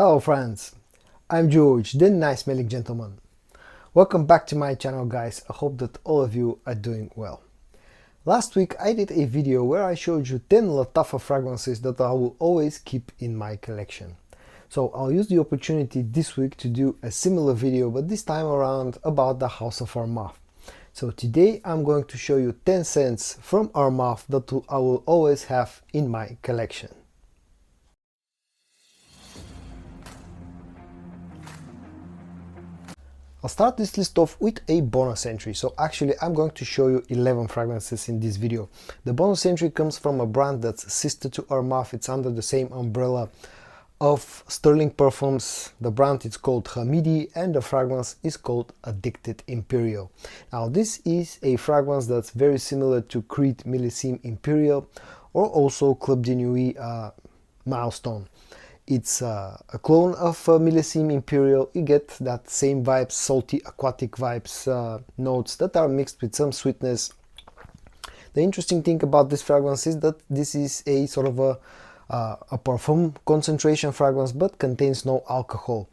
Hello friends, I'm George, the nice smelling gentleman. Welcome back to my channel guys, I hope that all of you are doing well. Last week I did a video where I showed you 10 Lattafa fragrances that I will always keep in my collection. So I'll use the opportunity this week to do a similar video, but this time around about the House of Armaf. So today I'm going to show you 10 scents from Armaf that I will always have in my collection. I'll start this list off with a bonus entry. So actually I'm going to show you 11 fragrances in this video. The bonus entry comes from a brand that's sister to Armaf. It's under the same umbrella of Sterling Perfumes. The brand is called Hamidi and the fragrance is called Addicted Imperial. Now this is a fragrance that's very similar to Creed Millésime Imperial or also Club de Nuit Milestone. It's a clone of Millésime Imperial. You get that same vibes, salty aquatic vibes, notes that are mixed with some sweetness. The interesting thing about this fragrance is that this is a sort of a parfum concentration fragrance but contains no alcohol.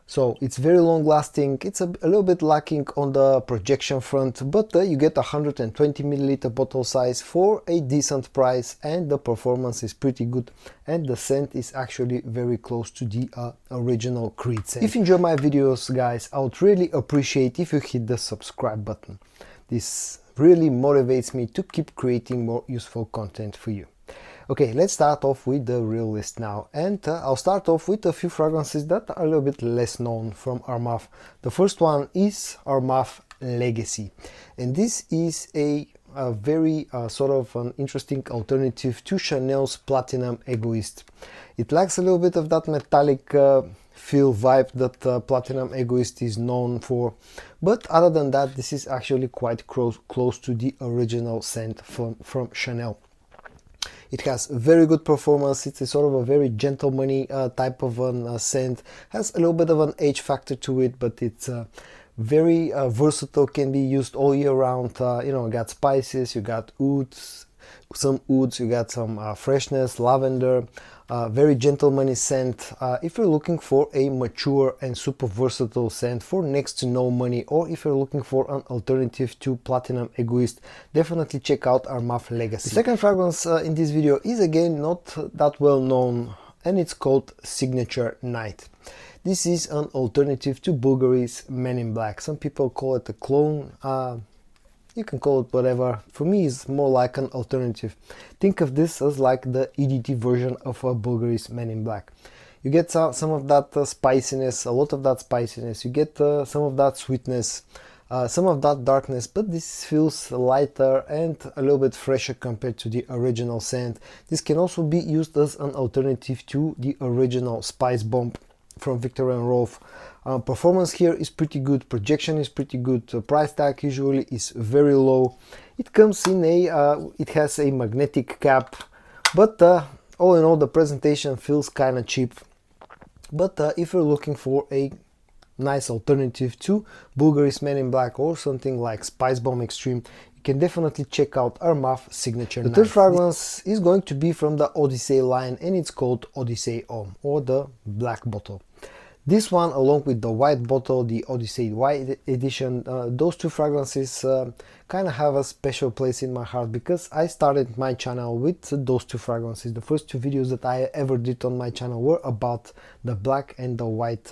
So it's very long lasting. It's a little bit lacking on the projection front, but you get a 120 milliliter bottle size for a decent price and the performance is pretty good and the scent is actually very close to the original Creed scent. If you enjoy my videos guys, I would really appreciate if you hit the subscribe button. This really motivates me to keep creating more useful content for you. Okay, let's start off with the real list now, and I'll start off with a few fragrances that are a little bit less known from Armaf. The first one is Armaf Legacy, and this is a very sort of an interesting alternative to Chanel's Platinum Egoiste. It lacks a little bit of that metallic feel vibe that Platinum Egoiste is known for, but other than that this is actually quite close to the original scent from Chanel. It has very good performance. It's a sort of a very gentleman-y type of scent. Has a little bit of an age factor to it, but it's very versatile, can be used all year round. You know, you got spices, you got ouds, you got some freshness, lavender, very gentleman-y scent. If you're looking for a mature and super versatile scent for next to no money, or if you're looking for an alternative to Platinum Egoiste, definitely check out Armaf Legacy. The second fragrance in this video is again not that well known, and it's called Signature Night. This is an alternative to Bvlgari's Men in Black. Some people call it a clone. You can call it whatever. For me, it's more like an alternative. Think of this as like the EDT version of Bvlgari's Men in Black. You get some of that spiciness, a lot of that spiciness. You get some of that sweetness, some of that darkness, but this feels lighter and a little bit fresher compared to the original scent. This can also be used as an alternative to the original Spice Bomb from Viktor and Rolf. Performance here is pretty good, projection is pretty good, price tag usually is very low. It comes in it has a magnetic cap, but all in all the presentation feels kind of cheap. But if you're looking for a nice alternative to Bvlgari's Men in Black or something like Spice Bomb Extreme, you can definitely check out Armaf Signature Night. The third fragrance is going to be from the Odyssey line, and it's called Odyssey Homme, or the black bottle. This one, along with the white bottle, the Odyssey White Edition, those two fragrances kind of have a special place in my heart because I started my channel with those two fragrances. The first two videos that I ever did on my channel were about the black and the white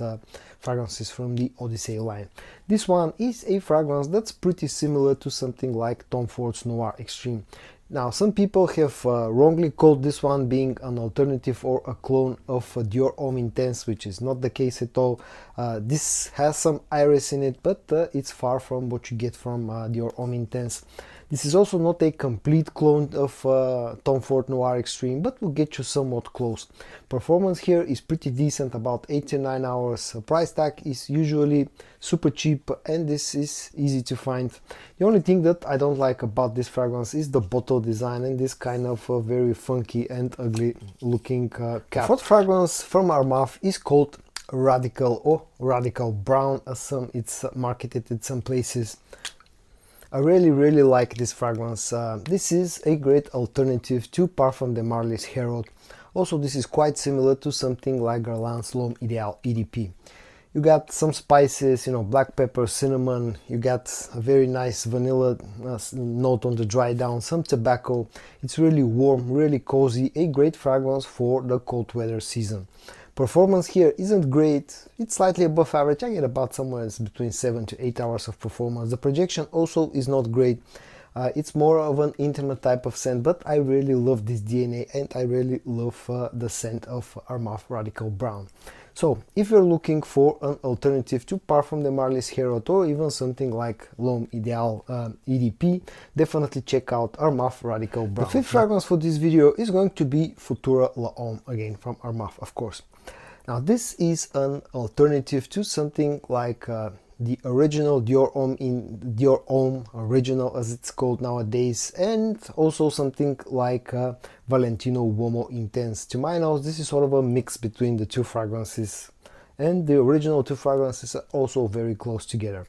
fragrances from the Odyssey line. This one is a fragrance that's pretty similar to something like Tom Ford's Noir Extreme. Now, some people have wrongly called this one being an alternative or a clone of Dior Homme Intense, which is not the case at all. This has some iris in it, but it's far from what you get from Dior Homme Intense. This is also not a complete clone of Tom Ford Noir Extreme, but will get you somewhat close. Performance here is pretty decent, about 8 to 9 hours. Price tag is usually super cheap and this is easy to find. The only thing that I don't like about this fragrance is the bottle design and this kind of very funky and ugly looking cap. The fourth fragrance from Armaf is called Radical or Radical Brown, as it's marketed in some places. I really like this fragrance. This is a great alternative to Parfum de Marly's Herald. Also, this is quite similar to something like Guerlain's L'Homme Ideal EDP. You got some spices, you know, black pepper, cinnamon, you got a very nice vanilla note on the dry down, some tobacco. It's really warm, really cozy, a great fragrance for the cold weather season. Performance here isn't great, it's slightly above average. I get about somewhere between 7 to 8 hours of performance. The projection also is not great. It's more of an intimate type of scent, but I really love this DNA and I really love the scent of Armaf Radical Brown. So, if you're looking for an alternative to Parfum de Marly's Herod or even something like L'Homme Ideal EDP, definitely check out Armaf Radical Brown. The fifth fragrance for this video is going to be Futura La Nuit, again from Armaf, of course. Now, this is an alternative to something like the original Dior Homme original, as it's called nowadays, and also something like Valentino Uomo Intense. To my nose, this is sort of a mix between the two fragrances, and the original two fragrances are also very close together.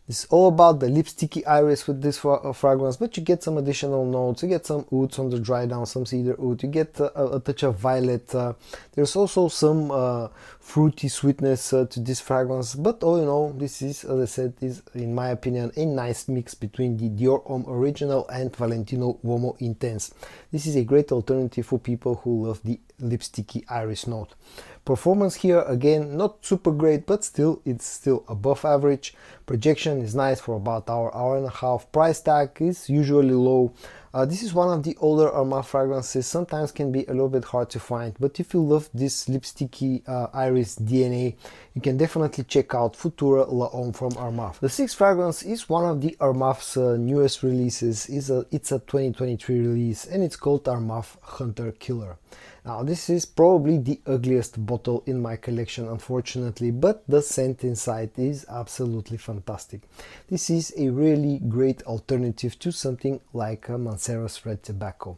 It's all about the lipsticky iris with this fragrance, but you get some additional notes. You get some ouds on the dry down, some cedar oud. You get a touch of violet. There's also some fruity sweetness to this fragrance. But all in all, this is, as I said, is in my opinion a nice mix between the Dior Homme Original and Valentino Uomo Intense. This is a great alternative for people who love the lipsticky iris note. Performance here again not super great, but still it's still above average. Projection is nice for about hour and a half. Price tag is usually low. This is one of the older Armaf fragrances, sometimes can be a little bit hard to find, but if you love this lipsticky iris DNA, you can definitely check out Futura La Nuit from Armaf. The sixth fragrance is one of the Armaf's newest releases. It's a 2023 release and it's called Armaf Hunter Killer. Now, this is probably the ugliest bottle in my collection, unfortunately, but the scent inside is absolutely fantastic. This is a really great alternative to something like Mancera's Red Tobacco.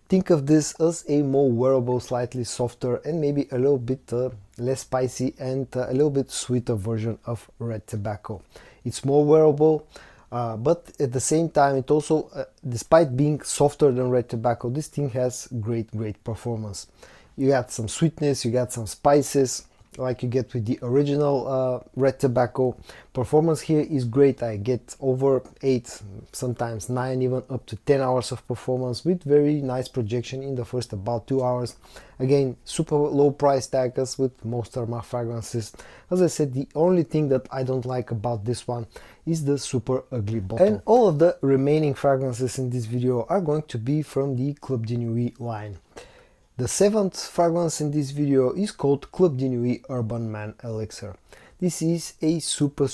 Think of this as a more wearable, slightly softer and maybe a little bit less spicy and a little bit sweeter version of Red Tobacco. It's more wearable. But at the same time, it also, despite being softer than Red Tobacco, this thing has great performance. You got some sweetness, you got some spices, like you get with the original Red Tobacco. Performance here is great. I get over 8, sometimes 9, even up to 10 hours of performance with very nice projection in the first about 2 hours. Again, super low price tag as with most Armaf fragrances. As I said, the only thing that I don't like about this one is the super ugly bottle. And all of the remaining fragrances in this video are going to be from the Club de Nuit line. The seventh fragrance in this video is called Club de Nuit Urban Man Elixir. This is a super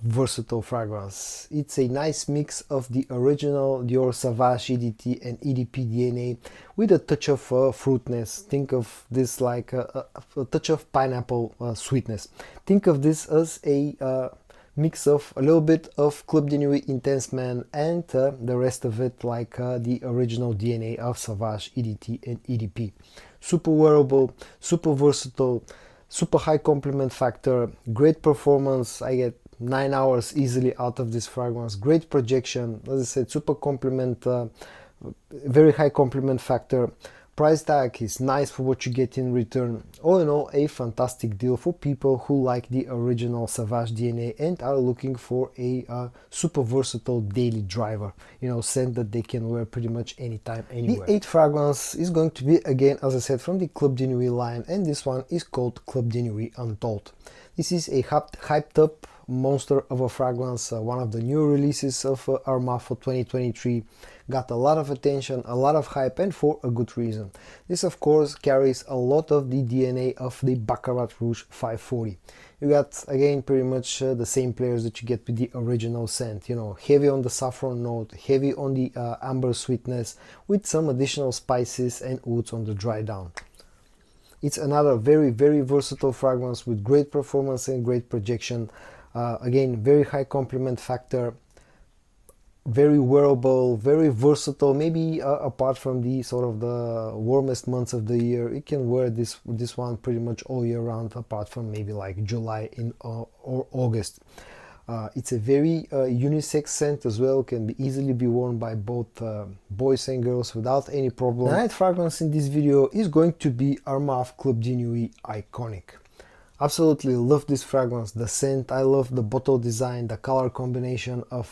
versatile fragrance. It's a nice mix of the original Dior Sauvage EDT and EDP DNA with a touch of fruitness. Think of this like a touch of pineapple sweetness. Think of this as a mix of a little bit of Club de Nuit Intense Man and the rest of it like the original DNA of Sauvage EDT and EDP. Super wearable, super versatile, super high compliment factor, great performance. I get 9 hours easily out of this fragrance. Great projection, as I said, super compliment, very high compliment factor. Price tag is nice for what you get in return. All in all, a fantastic deal for people who like the original Sauvage DNA and are looking for a super versatile daily driver, you know, scent that they can wear pretty much anytime, anywhere. The eighth fragrance is going to be, again, as I said, from the Club de Nuit line, and this one is called Club de Nuit Untold. This is a hyped up monster of a fragrance, one of the new releases of Armaf for 2023. Got a lot of attention, a lot of hype, and for a good reason. This of course carries a lot of the DNA of the Baccarat Rouge 540. You got again pretty much the same players that you get with the original scent, you know, heavy on the saffron note, heavy on the amber sweetness, with some additional spices and ouds on the dry down. It's another very versatile fragrance with great performance and great projection. Again, very high compliment factor, very wearable, very versatile. Maybe apart from the sort of the warmest months of the year, you can wear this one pretty much all year round, apart from maybe like July or August. It's a very unisex scent as well, can be easily be worn by both boys and girls without any problem. The night fragrance in this video is going to be Armaf Club de Nuit Iconic. Absolutely love this fragrance, the scent. I love the bottle design, the color combination of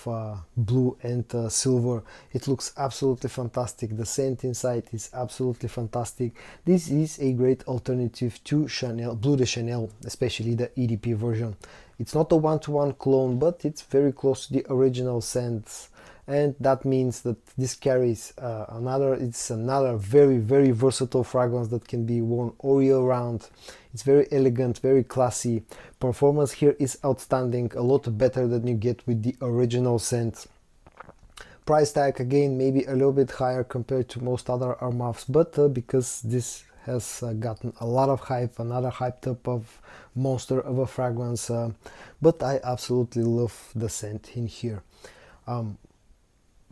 blue and silver. It looks absolutely fantastic. The scent inside is absolutely fantastic. This is a great alternative to Chanel, Bleu de Chanel, especially the EDP version. It's not a one-to-one clone, but it's very close to the original scents, and that means that this carries it's another very versatile fragrance that can be worn all year round. It's very elegant, very classy. Performance here is outstanding, a lot better than you get with the original scent. Price tag again maybe a little bit higher compared to most other Armafs, but because this has gotten a lot of hype, another hyped up of monster of a fragrance, but I absolutely love the scent in here.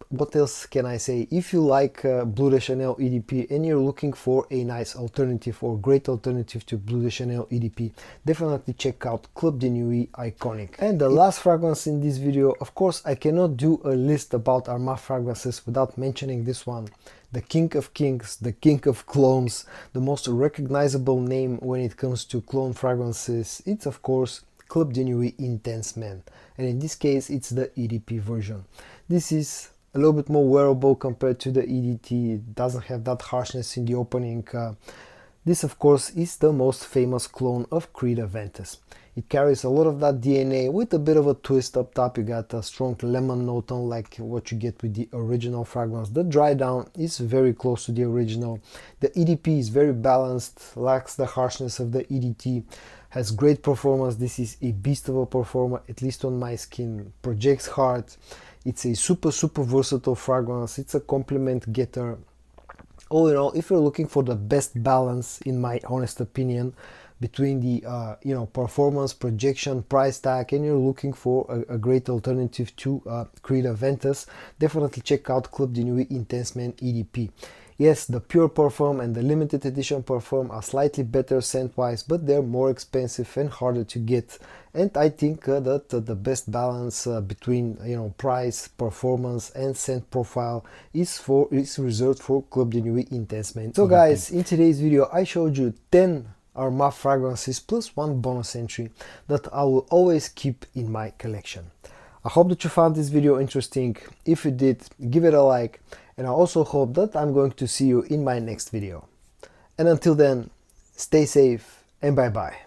What else can I say? If you like Bleu de Chanel EDP and you're looking for a nice alternative or great alternative to Bleu de Chanel EDP, definitely check out Club de Nuit Iconic. And the last fragrance in this video, of course I cannot do a list about Armaf fragrances without mentioning this one. The king of kings, the king of clones, the most recognizable name when it comes to clone fragrances, it's of course Club de Nuit Intense Man, and in this case it's the EDP version. This is a little bit more wearable compared to the EDT. It doesn't have that harshness in the opening. This of course is the most famous clone of Creed Aventus. It carries a lot of that DNA with a bit of a twist up top. You got a strong lemon note unlike what you get with the original fragrance. The dry down is very close to the original. The EDP is very balanced, lacks the harshness of the EDT, has great performance. This is a beast of a performer, at least on my skin. Projects hard. It's a super versatile fragrance. It's a compliment getter. All in all, if you're looking for the best balance, in my honest opinion, between the performance, projection, price tag, and you're looking for a great alternative to Creed Aventus, definitely check out Club de Nuit Intense Man EDP. Yes, the pure Parfum and the limited edition Parfum are slightly better scent-wise, but they're more expensive and harder to get. And I think that the best balance between price, performance, and scent profile is reserved for Club de Nuit Intense Man. So guys, in today's video I showed you 10 Armaf fragrances plus one bonus entry that I will always keep in my collection. I hope that you found this video interesting. If you did, give it a like, and I also hope that I'm going to see you in my next video. And until then, stay safe and bye bye.